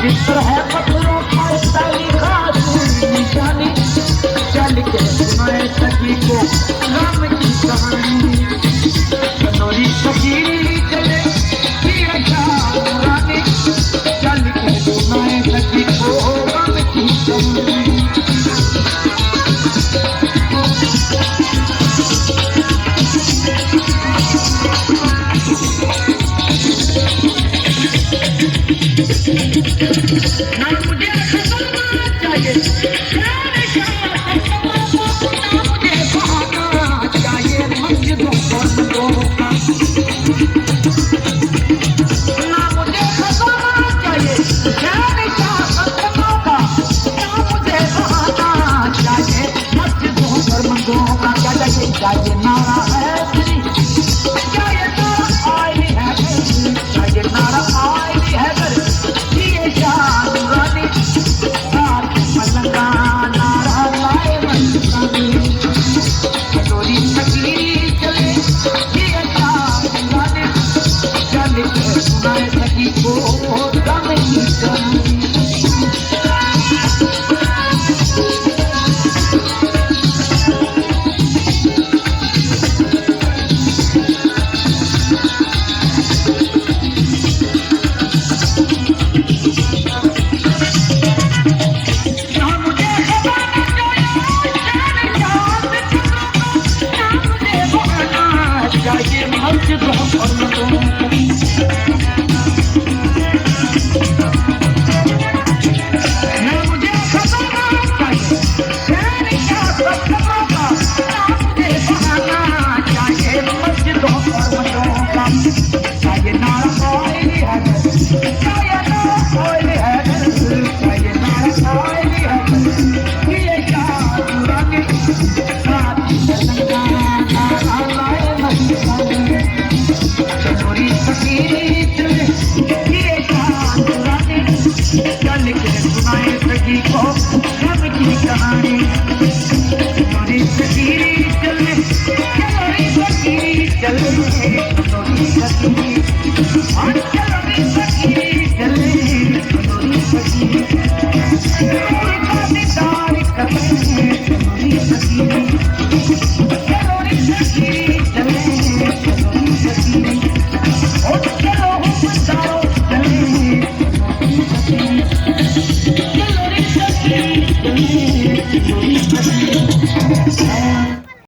जिक्र है पत्थरों पर ताली खास निशानी, चल के सुनाए सखी को राम की कहानी। कटोरी फकीरी चले रानी, चल के सुनाए सखी को राम की कहानी। ना मुझे खजाना चाहिए, ना मुझे बहाना चाहिए मस्जिदों पर का। ना मुझे खजाना चाहिए, का। ना मुझे बहाना चाहिए मस्जिदों पर मंदों का। क्या चाहिए? चाहिए नारा है तेरी, चाहिए नारा आई है, चाहिए नारा आई है चल